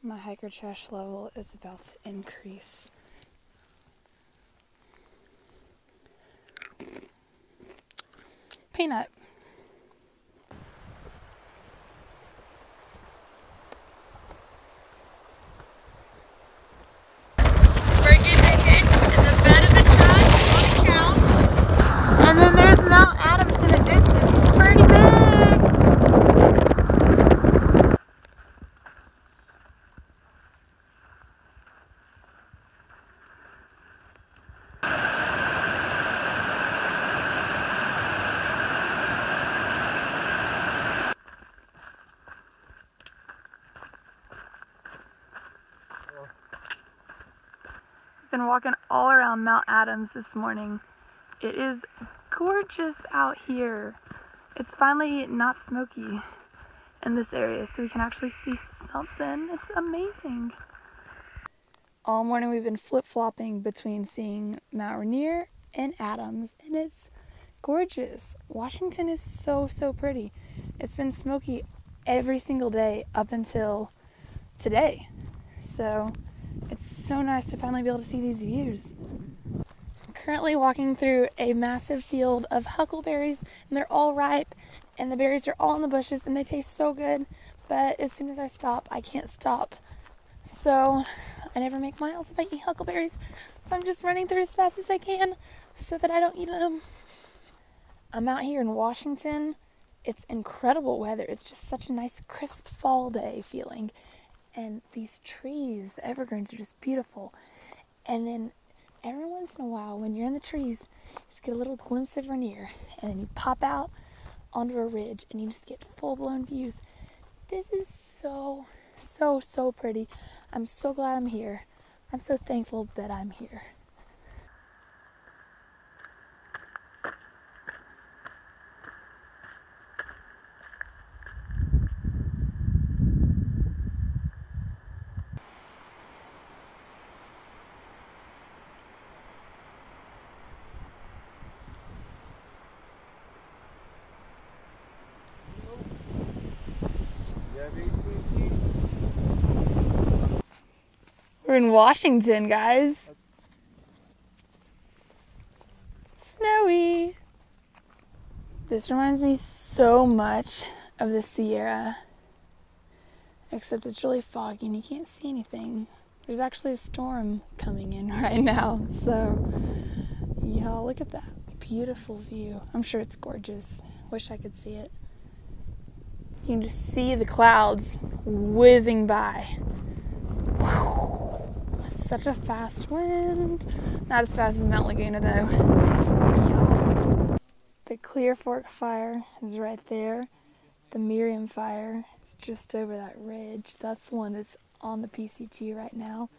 My hiker trash level is about to increase. Peanut. We're getting a hitch in the bed of a truck on a couch. And then there's Mount Adams in the distance. It's pretty big. Been walking all around Mount Adams this morning. It is gorgeous out here. It's finally not smoky in this area, so we can actually see something. It's amazing. All morning we've been flip-flopping between seeing Mount Rainier and Adams, and it's gorgeous. Washington is so pretty. It's been smoky every single day up until today. So it's so nice to finally be able to see these views. I'm currently walking through a massive field of huckleberries, and they're all ripe, and the berries are all in the bushes, and they taste so good, but as soon as I stop, I can't stop. So I never make miles if I eat huckleberries, so I'm just running through as fast as I can so that I don't eat them. I'm out here in Washington. It's incredible weather. It's just such a nice crisp fall day feeling. And these trees, the evergreens, are just beautiful. And then every once in a while, when you're in the trees, you just get a little glimpse of Rainier, and then you pop out onto a ridge, and you just get full-blown views. This is so pretty. I'm so glad I'm here. I'm so thankful that I'm here. We're in Washington, guys. Snowy. This reminds me so much of the Sierra, except it's really foggy and you can't see anything. There's actually a storm coming in right now, so y'all look at that beautiful view. I'm sure it's gorgeous. Wish I could see it. You can just see the clouds whizzing by. Such a fast wind. Not as fast as Mount Laguna though. The Clear Fork Fire is right there. The Miriam Fire is just over that ridge. That's the one that's on the PCT right now.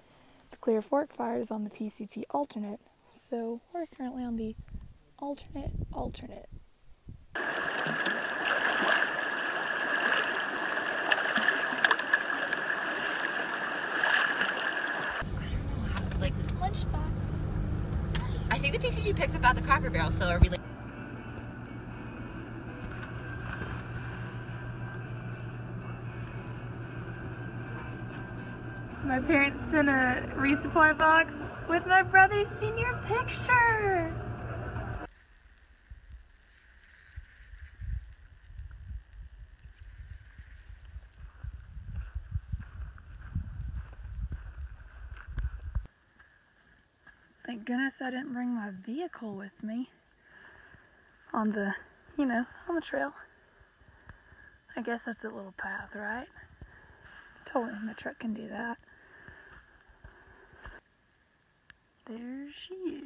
The Clear Fork Fire is on the PCT alternate. So we're currently on the alternate. This is lunchbox. I think the PCT picks up at the Cracker Barrel, so are we like... My parents sent a resupply box with my brother's senior picture. Thank goodness I didn't bring my vehicle with me on the, on the trail. I guess that's a little path, right? Totally, my truck can do that. There she is.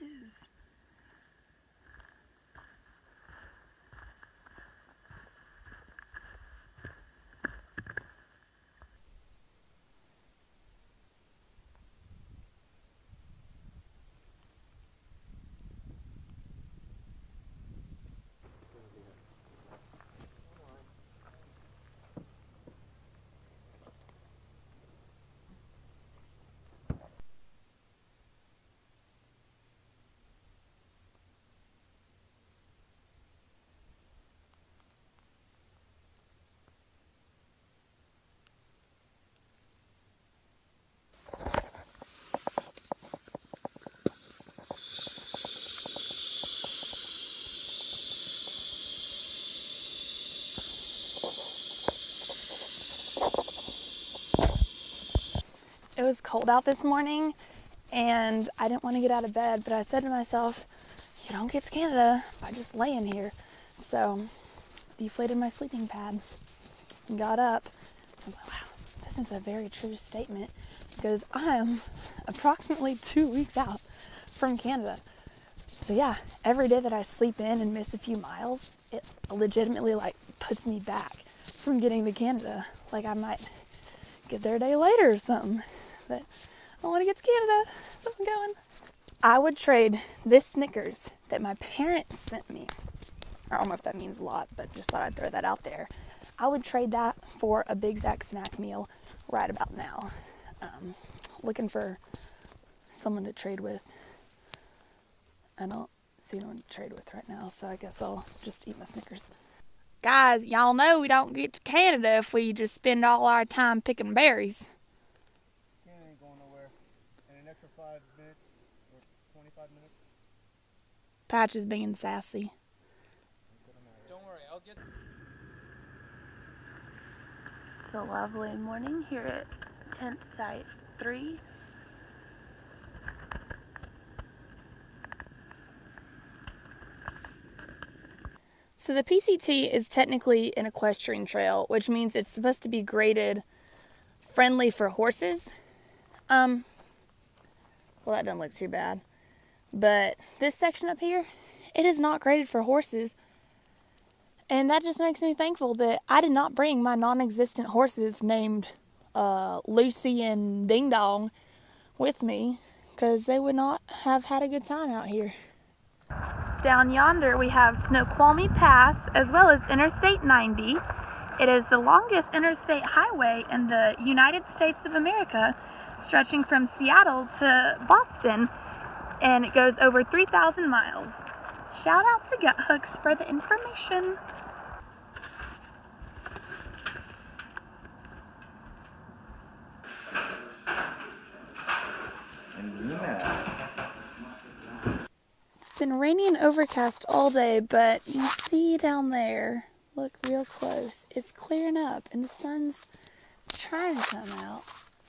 It was cold out this morning and I didn't want to get out of bed, but I said to myself, you don't get to Canada by just laying here. So deflated my sleeping pad and got up. I was like, wow, this is a very true statement because I am approximately 2 weeks out from Canada. So yeah, every day that I sleep in and miss a few miles, it legitimately like puts me back from getting to Canada. Like I might get there a day later or something, but I want to get to Canada, so I'm going. I would trade this Snickers that my parents sent me. I don't know if that means a lot, but just thought I'd throw that out there. I would trade that for a Big Zack snack meal right about now. Looking for someone to trade with. I don't see anyone to trade with right now, so I guess I'll just eat my Snickers. Guys, y'all know we don't get to Canada if we just spend all our time picking berries. Canada ain't going nowhere. In an extra 5 minutes or 25 minutes. Patch is being sassy. Don't worry, I'll get. It's a lovely morning here at tent site 3. So the PCT is technically an equestrian trail, which means it's supposed to be graded friendly for horses. Well, that doesn't look too bad. But this section up here, it is not graded for horses. And that just makes me thankful that I did not bring my non-existent horses named Lucy and Ding Dong with me, because they would not have had a good time out here. Down yonder we have Snoqualmie Pass as well as Interstate 90. It is the longest interstate highway in the United States of America, stretching from Seattle to Boston, and it goes over 3,000 miles. Shout out to Gut Hooks for the information. It's been rainy and overcast all day, but you see down there, look real close, it's clearing up and the sun's trying to come out.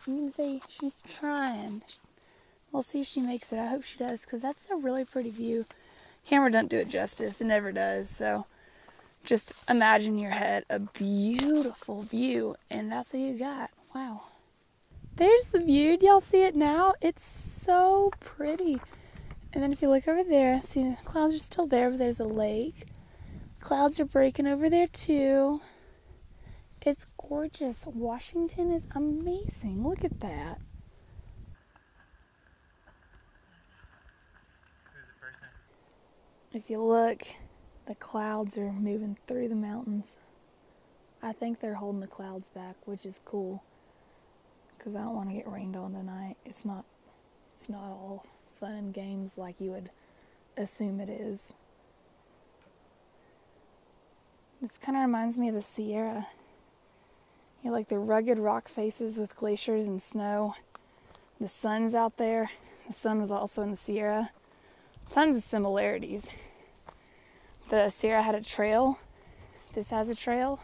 You can see she's trying. We'll see if she makes it. I hope she does, because that's a really pretty view. Camera doesn't do it justice. It never does. So just imagine in your head a beautiful view, and that's what you got. Wow. There's the view. Do y'all see it now? It's so pretty. And then if you look over there, see the clouds are still there, but there's a lake. Clouds are breaking over there too. It's gorgeous. Washington is amazing. Look at that. If you look, the clouds are moving through the mountains. I think they're holding the clouds back, which is cool, because I don't want to get rained on tonight. It's not all fun and games like you would assume it is. This kind of reminds me of the Sierra. You know, like the rugged rock faces with glaciers and snow. The sun's out there. The sun was also in the Sierra. Tons of similarities. The Sierra had a trail. This has a trail.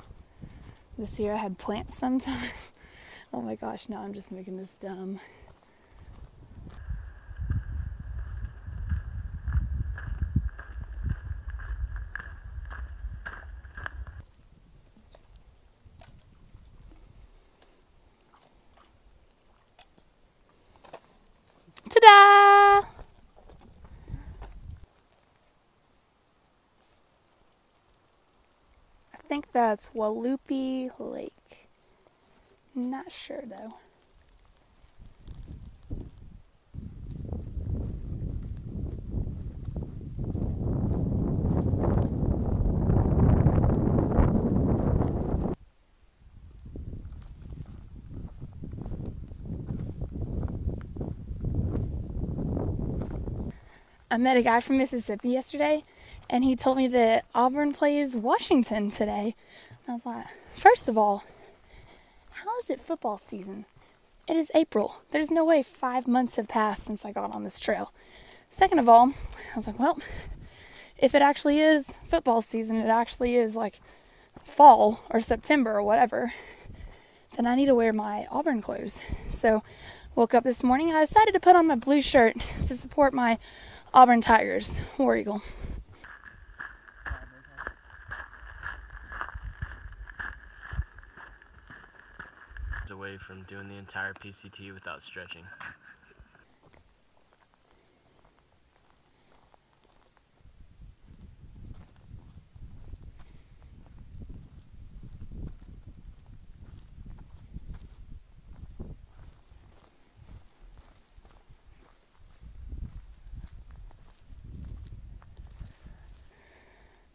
The Sierra had plants sometimes. Oh my gosh, now I'm just making this dumb. Ta-da! I think that's Walupi Lake. Not sure though. I met a guy from Mississippi yesterday, and he told me that Auburn plays Washington today. And I was like, first of all, how is it football season? It is April. There's no way 5 months have passed since I got on this trail. Second of all, I was like, well, if it actually is football season, it actually is like fall or September or whatever, then I need to wear my Auburn clothes. So Woke up this morning and I decided to put on my blue shirt to support my Auburn Tigers. War Eagle. Away from doing the entire PCT without stretching.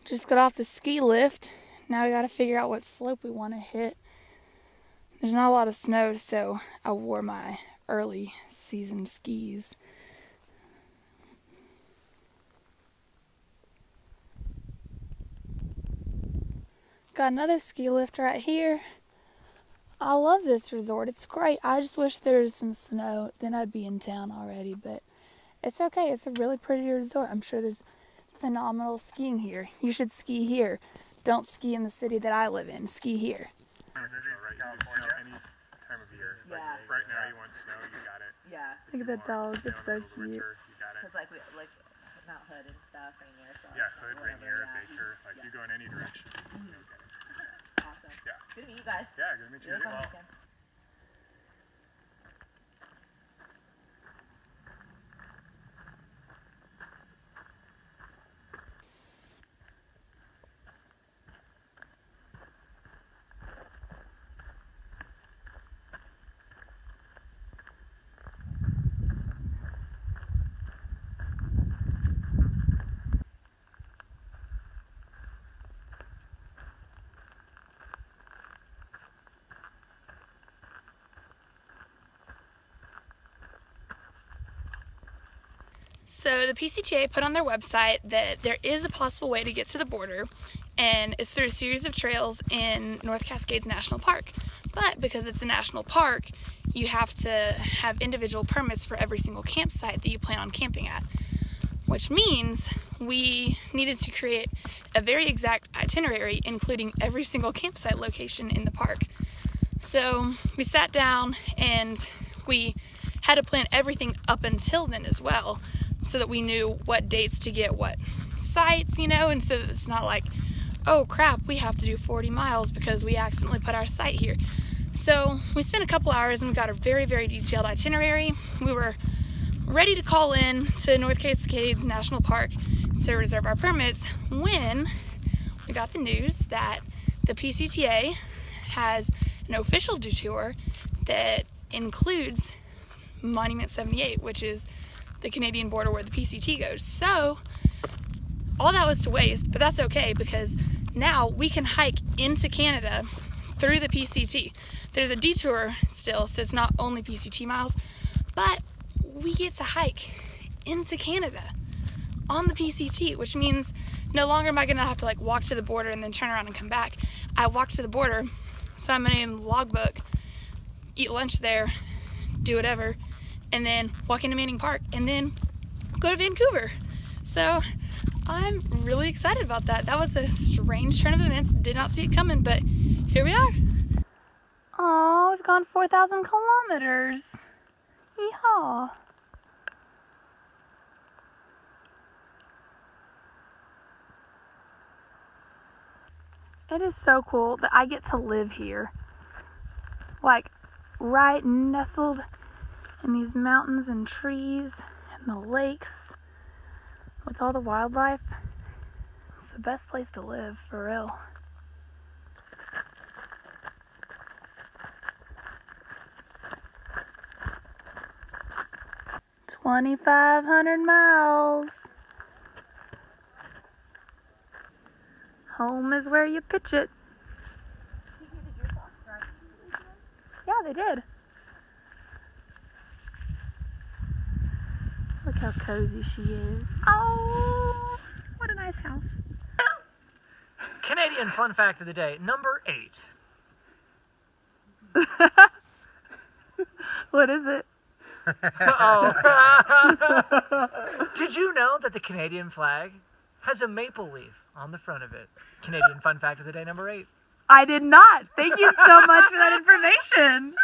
Just got off the ski lift. Now we gotta figure out what slope we want to hit. There's not a lot of snow, so I wore my early season skis. Got another ski lift right here. I love this resort. It's great. I just wish there was some snow. Then I'd be in town already, but it's okay. It's a really pretty resort. I'm sure there's phenomenal skiing here. You should ski here. Don't ski in the city that I live in. Ski here. California, any time of year. Yeah. Like, right now you want snow, you got it. Yeah. Look at that dog. It's so cute. Winter, you got it. Because like Mount Hood and stuff, Rainier. So Yeah, Hood, whatever, Rainier, yeah. Baker, like Yeah. you go in any direction. Mhm. You'll get it. Awesome. Yeah. Good to meet you guys. Yeah, good to meet you. Really fun Well, weekend. So the PCTA put on their website that there is a possible way to get to the border, and it's through a series of trails in North Cascades National Park. But because it's a national park, you have to have individual permits for every single campsite that you plan on camping at, which means we needed to create a very exact itinerary including every single campsite location in the park. So we sat down and we had to plan everything up until then as well, so that we knew what dates to get what sites, you know, and so that it's not like, oh crap, we have to do 40 miles because we accidentally put our site here. So we spent a couple hours and we got a very, very detailed itinerary. We were ready to call in to North Cascades National Park to reserve our permits when we got the news that the PCTA has an official detour that includes Monument 78, which is the Canadian border where the PCT goes. So all that was to waste, but that's okay because now we can hike into Canada through the PCT. There's a detour still, so it's not only PCT miles, but we get to hike into Canada on the PCT, which means no longer am I gonna have to like walk to the border and then turn around and come back. I walk to the border, sign my name in the logbook, eat lunch there, do whatever, and then walk into Manning Park and then go to Vancouver. So I'm really excited about that. That was a strange turn of events. Did not see it coming, but here we are. Oh, we've gone 4,000 kilometers. Yeehaw. It is so cool that I get to live here. Like, right nestled in these mountains and trees and the lakes with all the wildlife. It's the best place to live, for real. "2,500 miles. Home is where you pitch it." Yeah, they did. Look how cozy she is. Oh, what a nice house. Canadian fun fact of the day, number 8. What is it? Uh-oh. Did you know that the Canadian flag has a maple leaf on the front of it? Canadian fun fact of the day, number 8. I did not. Thank you so much for that information.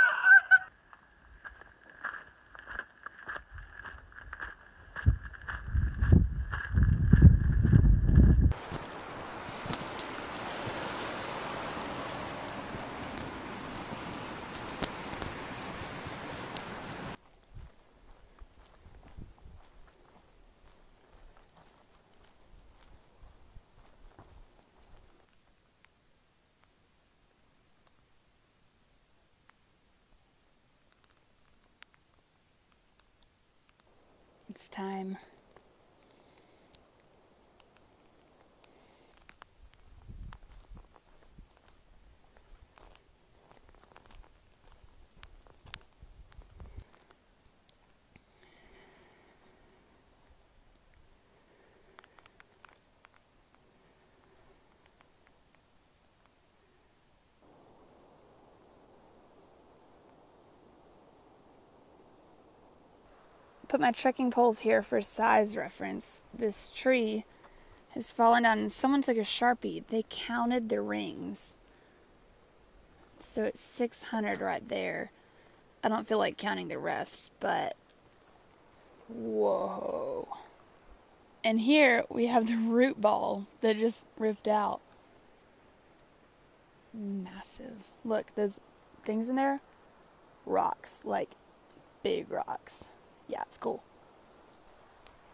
it's time. Put my trekking poles here for size reference. This tree has fallen down and someone took a Sharpie. They counted the rings. So it's 600 right there. I don't feel like counting the rest, but whoa. And here we have the root ball that just ripped out. Massive. Look, those things in there, rocks, like big rocks. Yeah, it's cool.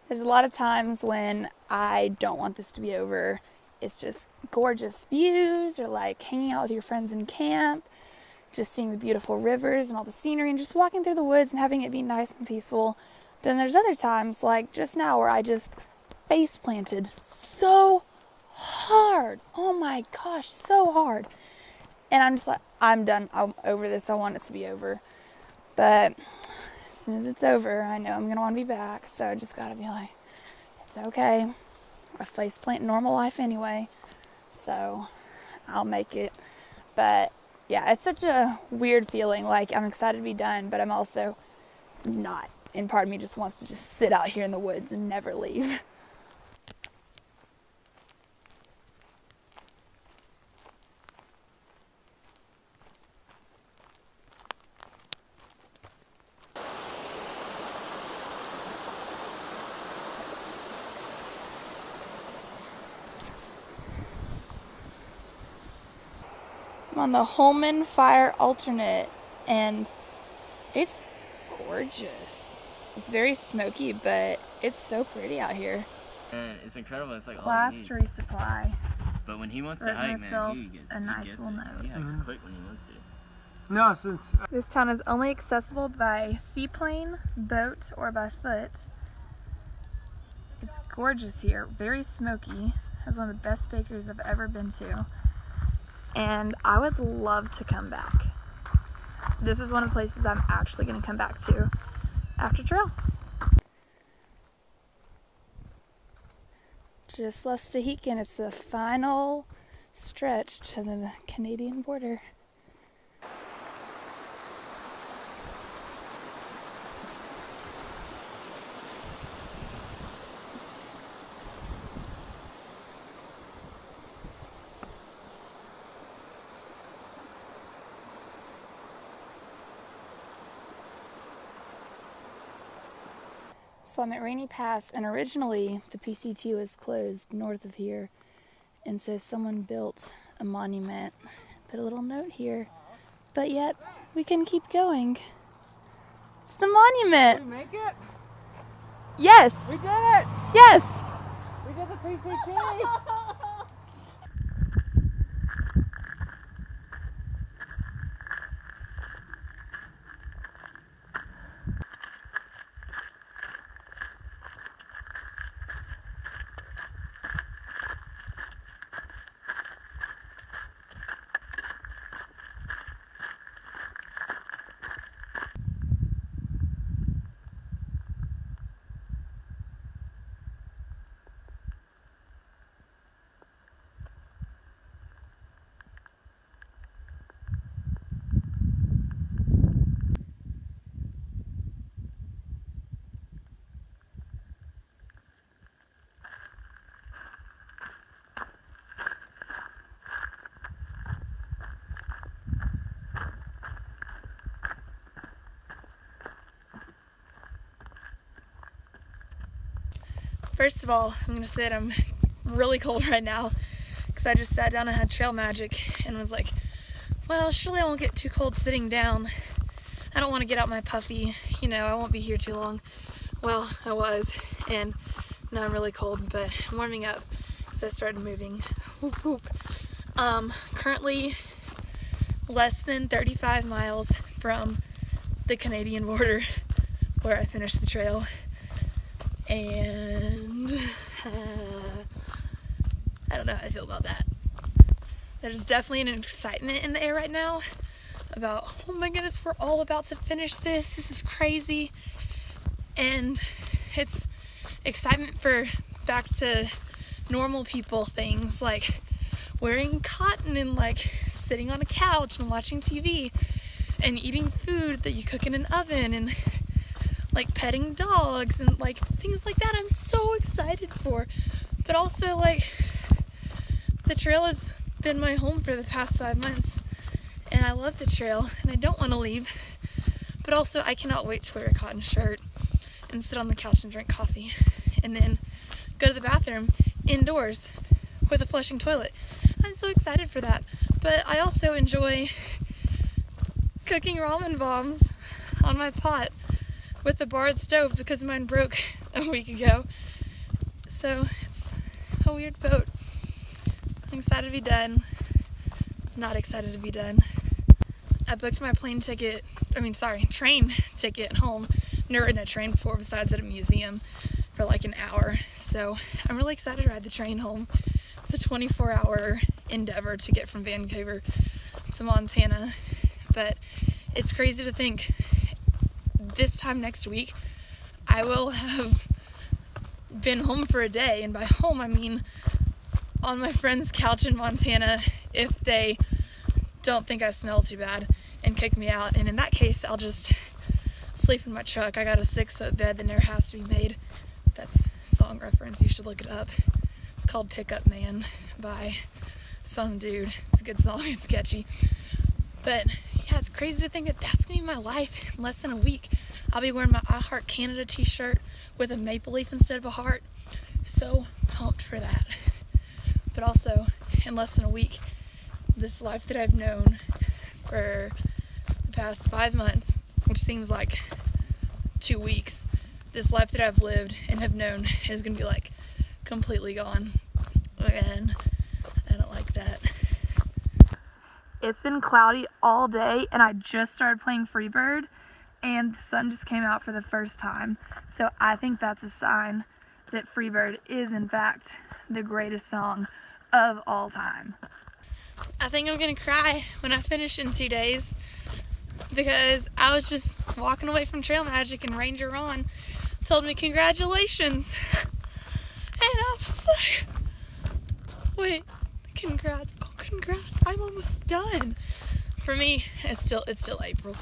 There's a lot of times when I don't want this to be over. It's just gorgeous views, or like hanging out with your friends in camp, just seeing the beautiful rivers and all the scenery and just walking through the woods and having it be nice and peaceful. Then there's other times, like just now, where I just face planted so hard. Oh my gosh, so hard. And I'm just like, I'm done. I'm over this. I want it to be over. But as soon as it's over, I know I'm going to want to be back. So I just got to be like, it's okay. I face plant normal life anyway. So I'll make it. But yeah, it's such a weird feeling. Like, I'm excited to be done, but I'm also not. And part of me just wants to just sit out here in the woods and never leave. I'm on the Holman Fire Alternate, and it's gorgeous. It's very smoky, but it's so pretty out here. And it's incredible. It's like all Last he needs. resupply. But when he wants to Wrote hike, myself man, he gets, a nice he gets little it. note. He hikes quick when he wants to. No, since This town is only accessible by seaplane, boat, or by foot. It's gorgeous here, very smoky. Has one of the best bakers I've ever been to. And I would love to come back. This is one of the places I'm actually going to come back to after trail. Just left Stehekin. It's the final stretch to the Canadian border. So I'm at Rainy Pass, and originally the PCT was closed north of here, and so someone built a monument, put a little note here, but yet we can keep going. It's the monument. we make it. Yes. We did it. Yes. We did the PCT. First of all, I'm gonna say that I'm really cold right now because I just sat down and had trail magic and was like, well, surely I won't get too cold sitting down. I don't want to get out my puffy, you know, I won't be here too long. Well, I was, and now I'm really cold, but I'm warming up because I started moving. Whoop, whoop. Currently less than 35 miles from the Canadian border where I finished the trail. and I don't know how I feel about that. There's definitely an excitement in the air right now about, oh my goodness, we're all about to finish this. This is crazy. And it's excitement for back to normal people things like wearing cotton and like sitting on a couch and watching TV and eating food that you cook in an oven and like petting dogs and like things like that. I'm so excited for. But also like the trail has been my home for the past 5 months and I love the trail and I don't want to leave. But also I cannot wait to wear a cotton shirt and sit on the couch and drink coffee and then go to the bathroom indoors with a flushing toilet. I'm so excited for that. But I also enjoy cooking ramen bombs on my pot with the barred stove because mine broke a week ago. So it's a weird boat. I'm excited to be done. Not excited to be done. I booked my train ticket home. Never ridden a train before besides at a museum for like an hour. So I'm really excited to ride the train home. It's a 24-hour endeavor to get from Vancouver to Montana. But it's crazy to think this time next week I will have been home for a day, and by home I mean on my friend's couch in Montana if they don't think I smell too bad and kick me out. And in that case I'll just sleep in my truck. I got a 6-foot bed that never has to be made. That's a song reference, you should look it up. It's called Pickup Man by some dude. It's a good song, it's catchy. But yeah, it's crazy to think that that's gonna be my life in less than a week. I'll be wearing my I Heart Canada t-shirt with a maple leaf instead of a heart. So pumped for that. But also, in less than a week, this life that I've known for the past 5 months, which seems like 2 weeks, this life that I've lived and have known is gonna be like completely gone. And I don't like that. It's been cloudy all day and I just started playing Freebird and the sun just came out for the first time. So I think that's a sign that Freebird is in fact the greatest song of all time. I think I'm gonna cry when I finish in 2 days because I was just walking away from Trail Magic and Ranger Ron told me congratulations. And I was like, wait, congrats, oh congrats, I'm almost done. For me, it's still April,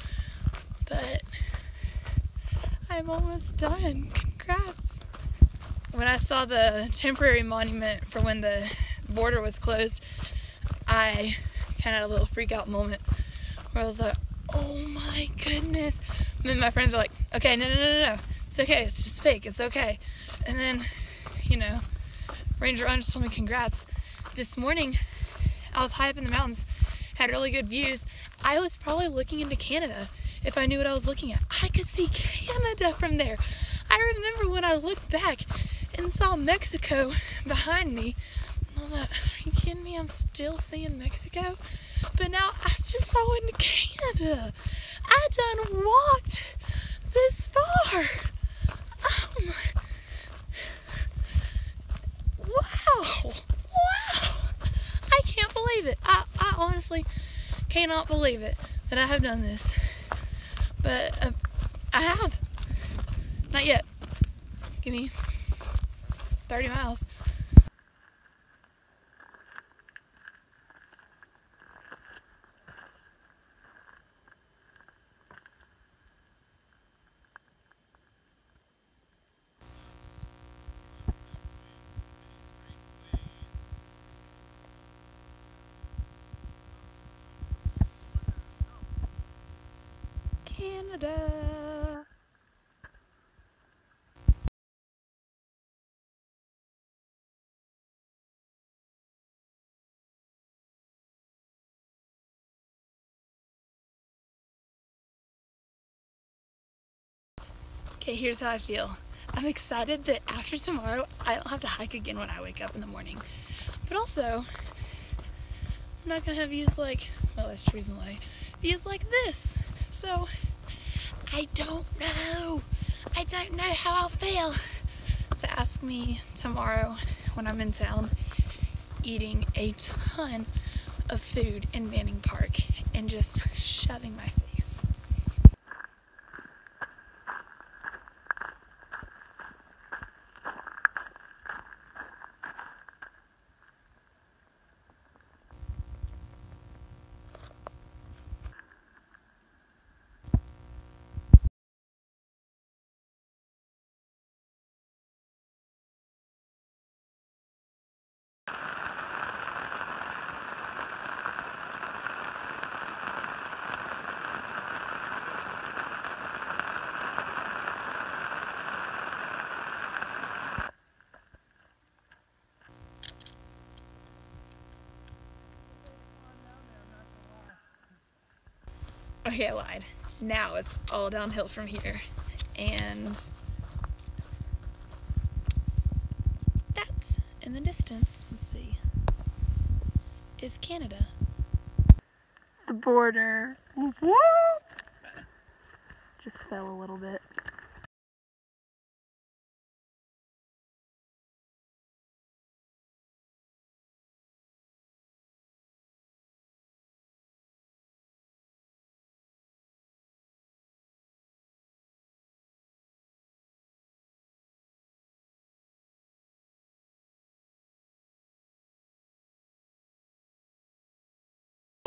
but I'm almost done, congrats. When I saw the temporary monument for when the border was closed, I kind of had a little freak out moment where I was like, oh my goodness. And then my friends are like, okay, no, it's okay, it's just fake, it's okay. And then, Ranger Ron just told me congrats. This morning, I was high up in the mountains, had really good views. I was probably looking into Canada if I knew what I was looking at. I could see Canada from there. I remember when I looked back and saw Mexico behind me, and I was like, are you kidding me? I'm still seeing Mexico? But now I just saw into Canada. I done walked this far. Oh my. Wow. I can't believe it. I honestly cannot believe it that I have done this. But I have. Not yet. Give me 30 miles. Canada. Okay, here's how I feel. I'm excited that after tomorrow, I don't have to hike again when I wake up in the morning. But also, I'm not gonna have views like, well, that's trees in the way, views like this. So, I don't know how I'll feel. So ask me tomorrow when I'm in town eating a ton of food in Manning Park and just shoving my face. Okay, I lied. Now it's all downhill from here. And that in the distance, let's see, is Canada. The border. Just fell a little bit.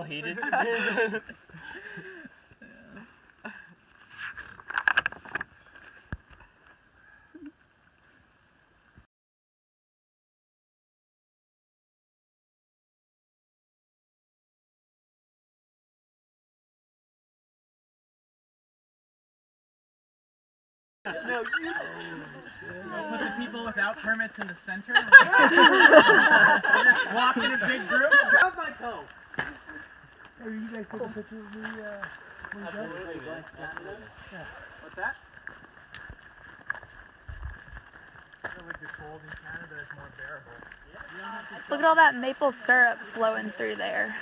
Heated. No, you. Put the people without permits in the center. Just walk in a big group. Grab my toe. Hey, you guys take a picture of me? Absolutely. Yeah. What's that? I feel like the cold in Canada is more bearable. Look at all that maple syrup flowing through there.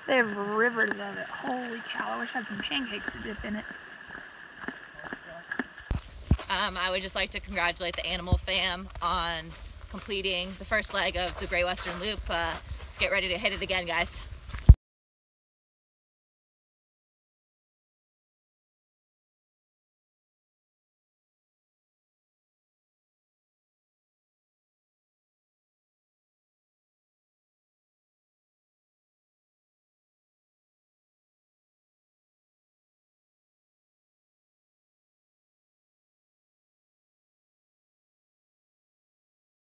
They have rivers of it. Holy cow, I wish I had some pancakes to dip in it. I would just like to congratulate the Animal Fam on completing the first leg of the Great Western Loop. Let's get ready to hit it again, guys.